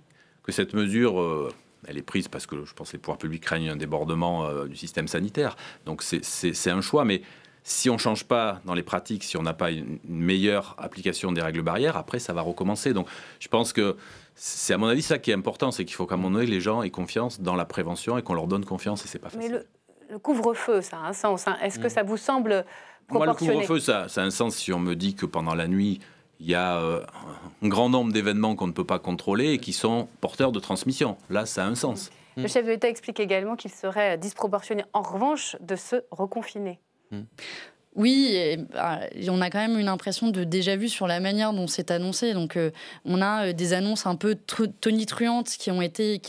que cette mesure... elle est prise parce que je pense que les pouvoirs publics craignent un débordement du système sanitaire. Donc c'est un choix, mais si on ne change pas dans les pratiques, si on n'a pas une meilleure application des règles barrières, après ça va recommencer. Donc je pense que c'est à mon avis ça qui est important, c'est qu'il faut qu'à un moment donné les gens aient confiance dans la prévention et qu'on leur donne confiance, et c'est pas facile. Mais le couvre-feu, ça a un sens. Est-ce que ça vous semble proportionné? Moi, le couvre-feu, ça a un sens si on me dit que pendant la nuit, il y a un grand nombre d'événements qu'on ne peut pas contrôler et qui sont porteurs de transmission. Là, ça a un sens. Le chef de l'État explique également qu'il serait disproportionné, en revanche, de se reconfiner. Oui, on a quand même une impression de déjà-vu sur la manière dont c'est annoncé. Donc, on a des annonces un peu tonitruantes qui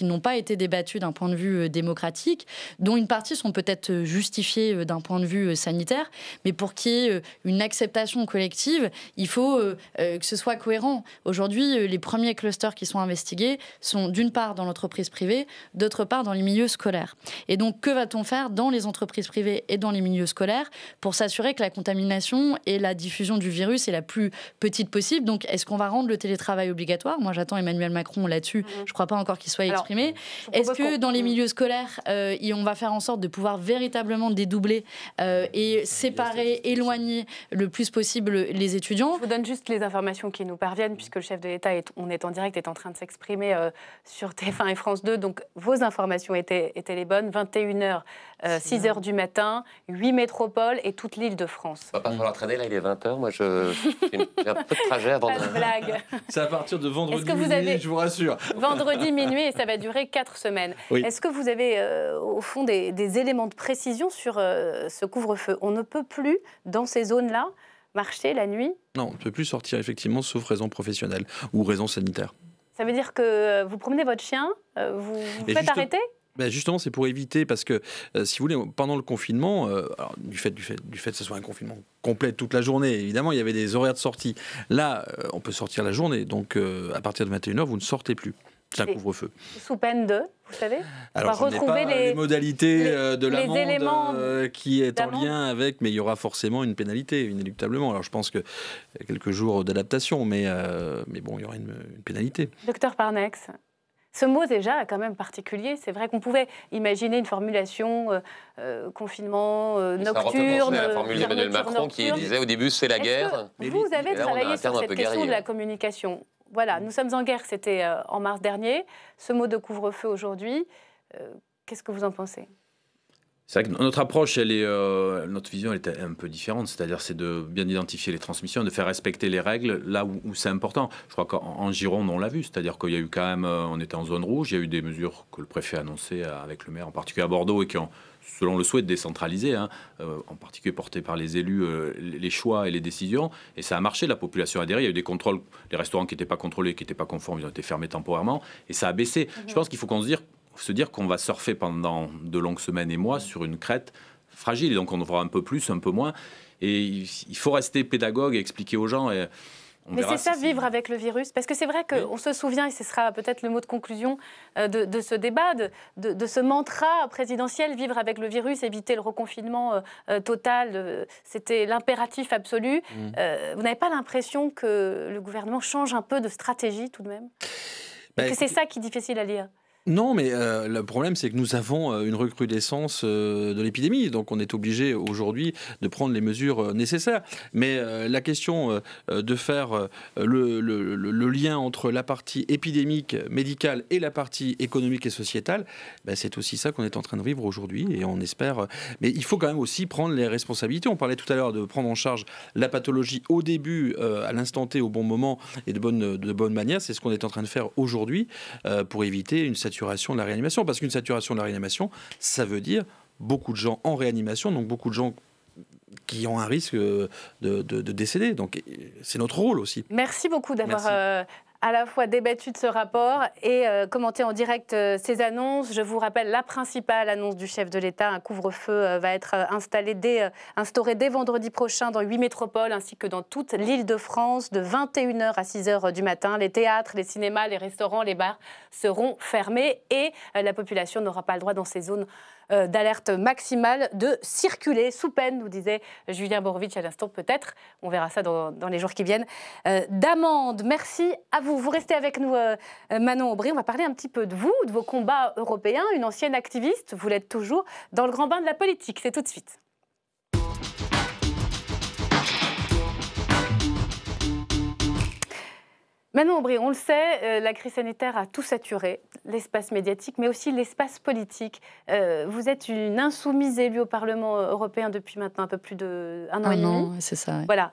n'ont pas été débattues d'un point de vue démocratique, dont une partie sont peut-être justifiées d'un point de vue sanitaire, mais pour qu'il y ait une acceptation collective, il faut que ce soit cohérent. Aujourd'hui, les premiers clusters qui sont investigués sont d'une part dans l'entreprise privée, d'autre part dans les milieux scolaires. Et donc, que va-t-on faire dans les entreprises privées et dans les milieux scolaires pour s'assurer que la contamination et la diffusion du virus est la plus petite possible? Donc, est-ce qu'on va rendre le télétravail obligatoire? Moi, j'attends Emmanuel Macron là-dessus. Je ne crois pas encore qu'il soit exprimé. Est-ce que dans les milieux scolaires, on va faire en sorte de pouvoir véritablement dédoubler et séparer, éloigner le plus possible les étudiants? Je vous donne juste les informations qui nous parviennent, puisque le chef de l'État, on est en direct, est en train de s'exprimer sur TF1 et France 2. Donc, vos informations étaient les bonnes. 21h, 6h du matin, 8 métropoles et toute l'île de France. On va pas falloir traîner, là il est 20h, moi j'ai un peu de trajet avant de... blague. C'est à partir de vendredi minuit, je vous rassure. Vendredi minuit, et ça va durer 4 semaines. Oui. Est-ce que vous avez au fond des éléments de précision sur ce couvre-feu? On ne peut plus, dans ces zones-là, marcher la nuit? Non, on ne peut plus sortir effectivement, sauf raison professionnelle ou raison sanitaire. Ça veut dire que vous promenez votre chien, vous faites arrêter? Ben justement, c'est pour éviter, parce que, si vous voulez, pendant le confinement, alors, du fait que ce soit un confinement complet toute la journée, évidemment, il y avait des horaires de sortie. Là, on peut sortir la journée, donc à partir de 21h, vous ne sortez plus. C'est un couvre-feu. Sous peine de, vous savez? Alors, on va retrouver les modalités de l'amende qui est en lien avec, mais il y aura forcément une pénalité, inéluctablement. Alors, je pense qu'il y a quelques jours d'adaptation, mais bon, il y aura une pénalité. Docteur Parnax, ce mot déjà est quand même particulier. C'est vrai qu'on pouvait imaginer une formulation confinement nocturne. Ça la formule d'Emmanuel Macron qui disait au début c'est la guerre. Vous avez travaillé sur cette question de la communication. Voilà, nous sommes en guerre, c'était en mars dernier. Ce mot de couvre-feu aujourd'hui, qu'est-ce que vous en pensez? C'est vrai que notre approche, notre vision, elle est un peu différente. C'est-à-dire, c'est de bien identifier les transmissions, de faire respecter les règles là où c'est important. Je crois qu'en Gironde, on l'a vu. C'est-à-dire qu'il y a eu quand même, on était en zone rouge. Il y a eu des mesures que le préfet a annoncées avec le maire, en particulier à Bordeaux, et qui ont, selon le souhait, décentralisé, en particulier porté par les élus, les choix et les décisions. Et ça a marché. La population a adhéré. Il y a eu des contrôles. Les restaurants qui n'étaient pas contrôlés, qui n'étaient pas conformes, ils ont été fermés temporairement. Et ça a baissé. Je pense qu'il faut se dire qu'on va surfer pendant de longues semaines et mois sur une crête fragile. Et donc on en fera un peu plus, un peu moins. Et il faut rester pédagogue et expliquer aux gens. Et mais c'est ça, vivre avec le virus. Parce que c'est vrai qu'on se souvient, et ce sera peut-être le mot de conclusion de ce débat, de ce mantra présidentiel, vivre avec le virus, éviter le reconfinement total. C'était l'impératif absolu. Vous n'avez pas l'impression que le gouvernement change un peu de stratégie tout de même? Et que c'est ça qui est difficile à lire? Non, mais le problème, c'est que nous avons une recrudescence de l'épidémie. Donc, on est obligé aujourd'hui de prendre les mesures nécessaires. Mais la question de faire le lien entre la partie épidémique, médicale et la partie économique et sociétale, c'est aussi ça qu'on est en train de vivre aujourd'hui. Et on espère... Mais il faut quand même aussi prendre les responsabilités. On parlait tout à l'heure de prendre en charge la pathologie au début, à l'instant T, au bon moment et de bonne manière. C'est ce qu'on est en train de faire aujourd'hui pour éviter une saturation de la réanimation, parce qu'une saturation de la réanimation, ça veut dire beaucoup de gens en réanimation, donc beaucoup de gens qui ont un risque de décéder. Donc c'est notre rôle aussi. Merci beaucoup d'avoir à la fois débattu de ce rapport et commenté en direct ces annonces. Je vous rappelle la principale annonce du chef de l'État. Un couvre-feu va être instauré dès vendredi prochain dans 8 métropoles ainsi que dans toute l'Île-de-France de 21h à 6h du matin. Les théâtres, les cinémas, les restaurants, les bars seront fermés et la population n'aura pas le droit dans ces zones d'alerte maximale de circuler sous peine, nous disait Julien Borovitch à l'instant, peut-être, on verra ça dans les jours qui viennent, d'amende. Merci à vous. Vous restez avec nous, Manon Aubry. On va parler un petit peu de vous, de vos combats européens. Une ancienne activiste, vous l'êtes toujours, dans le grand bain de la politique. C'est tout de suite. Manon Aubry, on le sait, la crise sanitaire a tout saturé, l'espace médiatique, mais aussi l'espace politique. Vous êtes une insoumise élue au Parlement européen depuis maintenant un peu plus d'un an et demi. Non, c'est ça. Ouais. Voilà.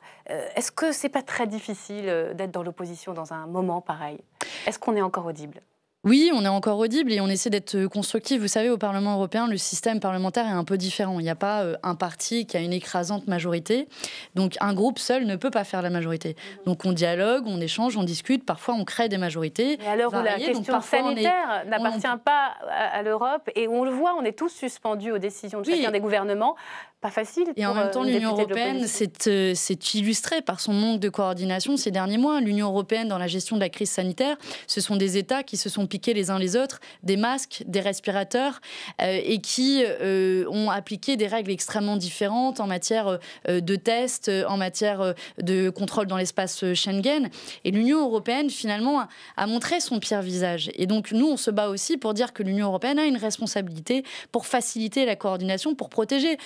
Est-ce que c'est pas très difficile d'être dans l'opposition dans un moment pareil? Est-ce qu'on est encore audible? Oui, on est encore audible et on essaie d'être constructif. Vous savez, au Parlement européen, le système parlementaire est un peu différent. Il n'y a pas un parti qui a une écrasante majorité. Donc, un groupe seul ne peut pas faire la majorité. Donc, on dialogue, on échange, on discute. Parfois, on crée des majorités. Et à l'heure où la question sanitaire n'appartient pas à l'Europe et où on le voit, on est tous suspendus aux décisions de chacun des gouvernements. Pas facile. Et en même temps, l'Union européenne s'est illustrée par son manque de coordination ces derniers mois. L'Union européenne, dans la gestion de la crise sanitaire, ce sont des États qui se sont piqués les uns les autres des masques, des respirateurs et qui ont appliqué des règles extrêmement différentes en matière de tests, en matière de contrôle dans l'espace Schengen. Et l'Union européenne, finalement, a montré son pire visage. Et donc, nous, on se bat aussi pour dire que l'Union européenne a une responsabilité pour faciliter la coordination, pour protéger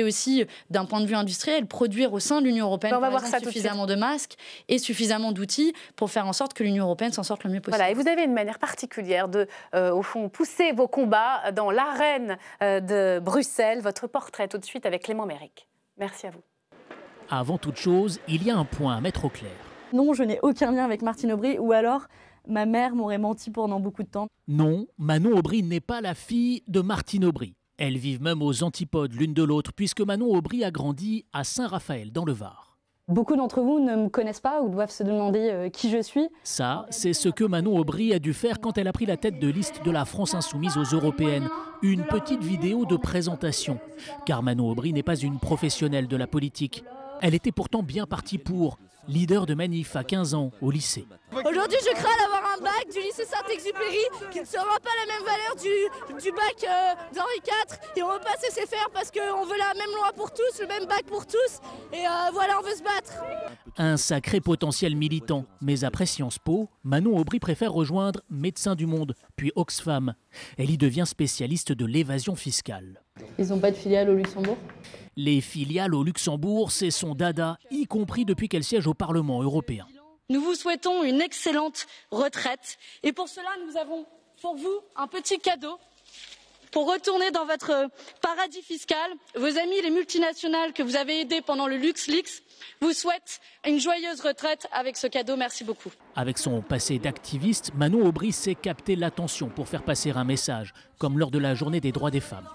aussi d'un point de vue industriel, produire au sein de l'Union européenne suffisamment de masques et suffisamment d'outils pour faire en sorte que l'Union européenne s'en sorte le mieux possible. Voilà, et vous avez une manière particulière de, au fond, pousser vos combats dans l'arène de Bruxelles. Votre portrait tout de suite avec Clément Méric. Merci à vous. Avant toute chose, il y a un point à mettre au clair. Non, je n'ai aucun lien avec Martine Aubry, ou alors ma mère m'aurait menti pendant beaucoup de temps. Non, Manon Aubry n'est pas la fille de Martine Aubry. Elles vivent même aux antipodes l'une de l'autre, puisque Manon Aubry a grandi à Saint-Raphaël, dans le Var. Beaucoup d'entre vous ne me connaissent pas ou doivent se demander qui je suis. Ça, c'est ce que Manon Aubry a dû faire quand elle a pris la tête de liste de la France Insoumise aux Européennes. Une petite vidéo de présentation. Car Manon Aubry n'est pas une professionnelle de la politique. Elle était pourtant bien partie pour. Leader de manif à 15 ans au lycée. Aujourd'hui, je crains d'avoir un bac du lycée Saint-Exupéry qui ne sera pas la même valeur du bac d'Henri IV. Et on veut pas se laisser faire parce qu'on veut la même loi pour tous, le même bac pour tous. Et voilà, on veut se battre. Un sacré potentiel militant. Mais après Sciences Po, Manon Aubry préfère rejoindre Médecins du Monde, puis Oxfam. Elle y devient spécialiste de l'évasion fiscale. Ils n'ont pas de filiale au Luxembourg ? Les filiales au Luxembourg, c'est son dada, y compris depuis qu'elle siège au Parlement européen. Nous vous souhaitons une excellente retraite. Et pour cela, nous avons pour vous un petit cadeau. pour retourner dans votre paradis fiscal. Vos amis les multinationales que vous avez aidés pendant le LuxLeaks vous souhaitent une joyeuse retraite avec ce cadeau. Merci beaucoup. Avec son passé d'activiste, Manon Aubry sait capter l'attention pour faire passer un message, comme lors de la journée des droits des femmes.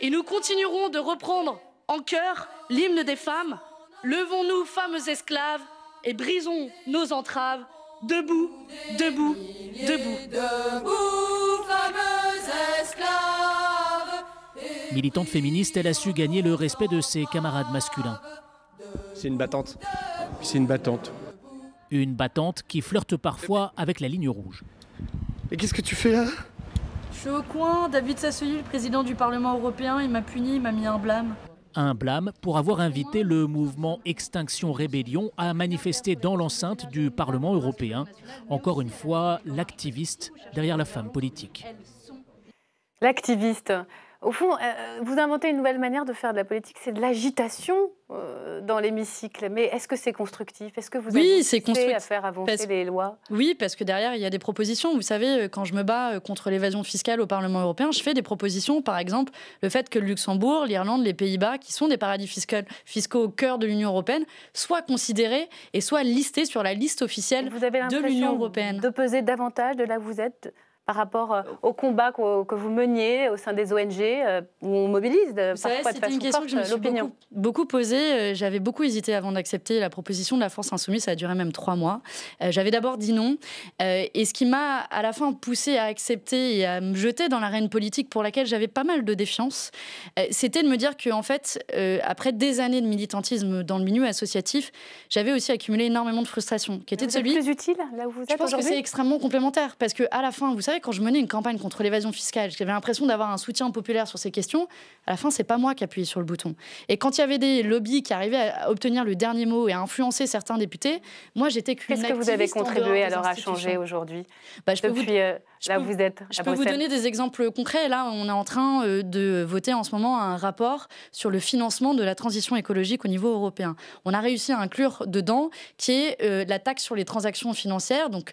Et nous continuerons de reprendre en chœur l'hymne des femmes. Levons-nous, femmes esclaves, et brisons nos entraves. Debout, debout, debout. Debout, femmes esclaves. Militante féministe, elle a su gagner le respect de ses camarades masculins. C'est une battante. C'est une battante. Une battante qui flirte parfois avec la ligne rouge. Mais qu'est-ce que tu fais là? Je suis au coin, David Sassoli, le président du Parlement européen, il m'a puni, il m'a mis un blâme. Un blâme pour avoir invité le mouvement Extinction Rébellion à manifester dans l'enceinte du Parlement européen. Encore une fois, l'activiste derrière la femme politique. L'activiste. Au fond, vous inventez une nouvelle manière de faire de la politique, c'est de l'agitation dans l'hémicycle. Mais est-ce que c'est constructif? Est-ce que vous avez à faire avancer les lois? Oui, parce que derrière, il y a des propositions. Vous savez, quand je me bats contre l'évasion fiscale au Parlement européen, je fais des propositions. Par exemple, le fait que le Luxembourg, l'Irlande, les Pays-Bas, qui sont des paradis fiscaux au cœur de l'Union européenne, soient considérés et soient listés sur la liste officielle de l'Union européenne. De peser davantage de là où vous êtes par rapport au combat que vous meniez au sein des ONG, où on mobilise parfois de façon forte l'opinion. C'était une question que je me suis beaucoup posée. J'avais beaucoup hésité avant d'accepter la proposition de la France Insoumise. Ça a duré même 3 mois. J'avais d'abord dit non. Et ce qui m'a à la fin poussée à accepter et à me jeter dans l'arène politique pour laquelle j'avais pas mal de défiance, c'était de me dire qu'en fait, après des années de militantisme dans le milieu associatif, j'avais aussi accumulé énormément de frustration. Qui était de celui... plus utile là où vous êtes aujourd'hui ? Je pense que c'est extrêmement complémentaire. Parce qu'à la fin, vous savez, quand je menais une campagne contre l'évasion fiscale, j'avais l'impression d'avoir un soutien populaire sur ces questions. À la fin, c'est pas moi qui appuyais sur le bouton. Et quand il y avait des lobbies qui arrivaient à obtenir le dernier mot et à influencer certains députés, moi, j'étais qu'une activiste. Qu'est-ce que vous avez contribué alors à changer aujourd'hui depuis là où vous êtes Je peux vous donner des exemples concrets. Là, on est en train de voter en ce moment un rapport sur le financement de la transition écologique au niveau européen. On a réussi à inclure dedans qui est la taxe sur les transactions financières, donc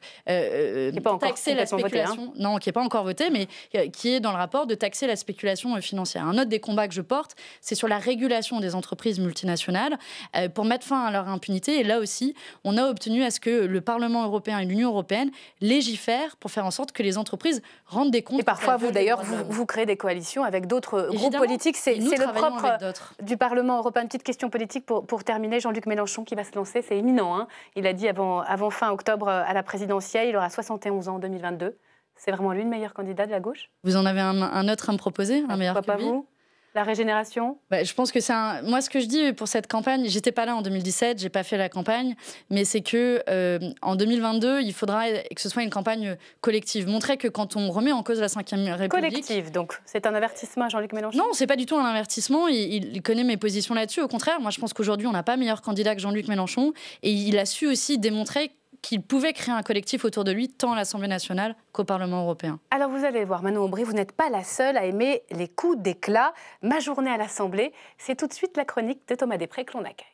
taxer la spéculation. Non, qui n'est pas encore voté, mais qui est dans le rapport de taxer la spéculation financière. Un autre des combats que je porte, c'est sur la régulation des entreprises multinationales pour mettre fin à leur impunité. Et là aussi, on a obtenu à ce que le Parlement européen et l'Union européenne légifèrent pour faire en sorte que les entreprises rendent des comptes. Et parfois, vous d'ailleurs, vous créez des coalitions avec d'autres groupes politiques. C'est le propre du Parlement européen. Une petite question politique pour terminer. Jean-Luc Mélenchon qui va se lancer, c'est imminent. Hein. Il a dit avant fin octobre à la présidentielle, il aura 71 ans en 2022. C'est vraiment lui le meilleur candidat de la gauche? Vous en avez un autre à me proposer, un meilleur que lui? Pourquoi pas vous? La régénération? Je pense que c'est moi, ce que je dis pour cette campagne, j'étais pas là en 2017, j'ai pas fait la campagne, mais c'est que en 2022, il faudra que ce soit une campagne collective. Montrer que quand on remet en cause la Ve République... Collective, donc. C'est un avertissement à Jean-Luc Mélenchon? Non, c'est pas du tout un avertissement. Il connaît mes positions là-dessus. Au contraire, moi, je pense qu'aujourd'hui, on n'a pas meilleur candidat que Jean-Luc Mélenchon. Et il a su aussi démontrer qu'il pouvait créer un collectif autour de lui, tant à l'Assemblée nationale qu'au Parlement européen. Alors vous allez voir, Manon Aubry, vous n'êtes pas la seule à aimer les coups d'éclat. Ma journée à l'Assemblée, c'est tout de suite la chronique de Thomas Després que l'on accueille.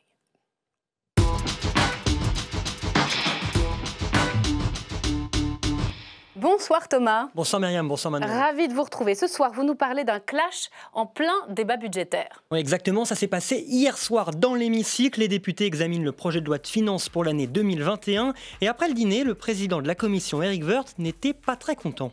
Bonsoir Thomas. Bonsoir Myriam, bonsoir Manon. Ravi de vous retrouver. Ce soir, vous nous parlez d'un clash en plein débat budgétaire. Oui, exactement, ça s'est passé hier soir dans l'hémicycle. Les députés examinent le projet de loi de finances pour l'année 2021. Et après le dîner, le président de la commission, Éric Woerth, n'était pas très content.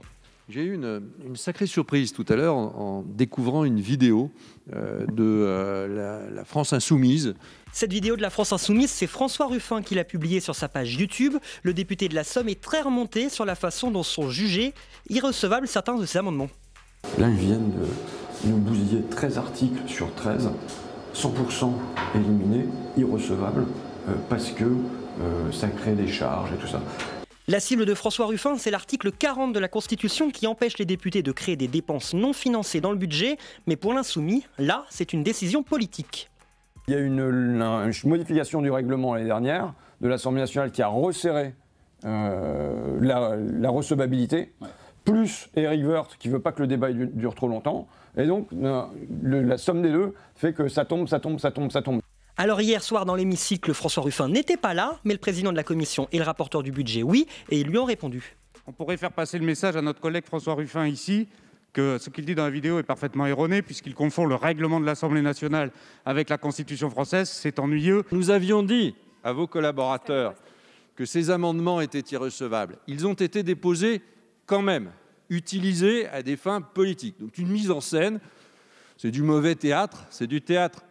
J'ai eu une sacrée surprise tout à l'heure en découvrant une vidéo de la France Insoumise. Cette vidéo de la France Insoumise, c'est François Ruffin qui l'a publiée sur sa page YouTube. Le député de la Somme est très remonté sur la façon dont sont jugés irrecevables certains de ses amendements. Là, ils viennent de nous bousiller 13 articles sur 13, 100% éliminés, irrecevables, parce que ça crée des charges et tout ça. La cible de François Ruffin, c'est l'article 40 de la Constitution qui empêche les députés de créer des dépenses non financées dans le budget. Mais pour l'Insoumis, là, c'est une décision politique. Il y a une modification du règlement l'année dernière de l'Assemblée nationale qui a resserré la recevabilité, plus Éric Woerth qui ne veut pas que le débat dure trop longtemps. Et donc, la somme des deux fait que ça tombe. Alors hier soir dans l'hémicycle, François Ruffin n'était pas là, mais le président de la commission et le rapporteur du budget, oui, et ils lui ont répondu. On pourrait faire passer le message à notre collègue François Ruffin ici que ce qu'il dit dans la vidéo est parfaitement erroné, puisqu'il confond le règlement de l'Assemblée nationale avec la Constitution française. C'est ennuyeux. Nous avions dit à vos collaborateurs que ces amendements étaient irrecevables. Ils ont été déposés quand même, utilisés à des fins politiques. Donc une mise en scène, c'est du mauvais théâtre, c'est du théâtre.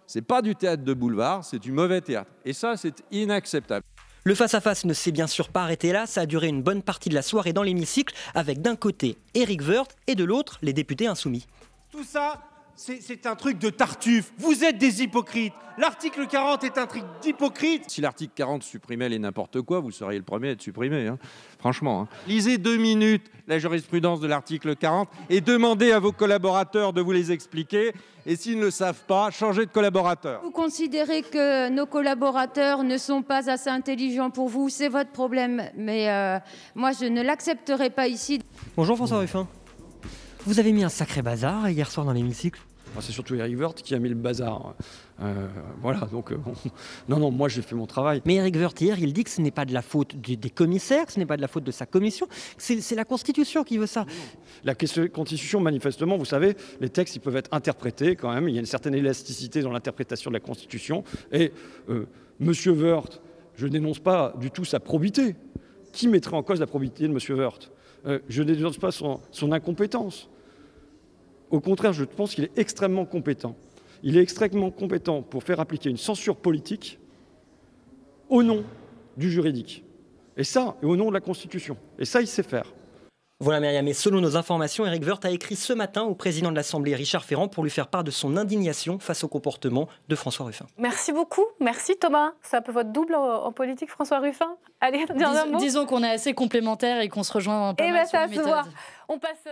C'est pas du théâtre de boulevard, c'est du mauvais théâtre. Et ça, c'est inacceptable. Le face-à-face ne s'est bien sûr pas arrêté là, ça a duré une bonne partie de la soirée dans l'hémicycle, avec d'un côté Éric Woerth et de l'autre les députés insoumis. Tout ça, c'est un truc de tartuffe. Vous êtes des hypocrites. L'article 40 est un truc d'hypocrite. Si l'article 40 supprimait les n'importe quoi, vous seriez le premier à être supprimé, hein. Franchement. Hein. Lisez 2 minutes la jurisprudence de l'article 40 et demandez à vos collaborateurs de vous les expliquer. Et s'ils ne le savent pas, changez de collaborateur. Vous considérez que nos collaborateurs ne sont pas assez intelligents pour vous, c'est votre problème. Mais moi, je ne l'accepterai pas ici. Bonjour François Ruffin. Vous avez mis un sacré bazar hier soir dans l'hémicycle. C'est surtout Éric Woerth qui a mis le bazar. Voilà, donc non, moi j'ai fait mon travail. Mais Éric Woerth hier, il dit que ce n'est pas de la faute des commissaires, ce n'est pas de la faute de sa commission, c'est la Constitution qui veut ça. La Constitution, manifestement, vous savez, les textes ils peuvent être interprétés quand même. Il y a une certaine élasticité dans l'interprétation de la Constitution. Et Monsieur Woerth, je ne dénonce pas du tout sa probité. Qui mettrait en cause la probité de Monsieur Woerth? Je ne dénonce pas son incompétence. Au contraire, je pense qu'il est extrêmement compétent. Il est extrêmement compétent pour faire appliquer une censure politique au nom du juridique. Et ça, et au nom de la Constitution. Et ça, il sait faire. Voilà Myriam, et selon nos informations, Éric Woerth a écrit ce matin au président de l'Assemblée, Richard Ferrand, pour lui faire part de son indignation face au comportement de François Ruffin. Merci beaucoup. Merci Thomas. C'est un peu votre double en politique, François Ruffin. Allez, disons qu'on est assez complémentaires et qu'on se rejoint un peu. Et bien ça se voit. On passe...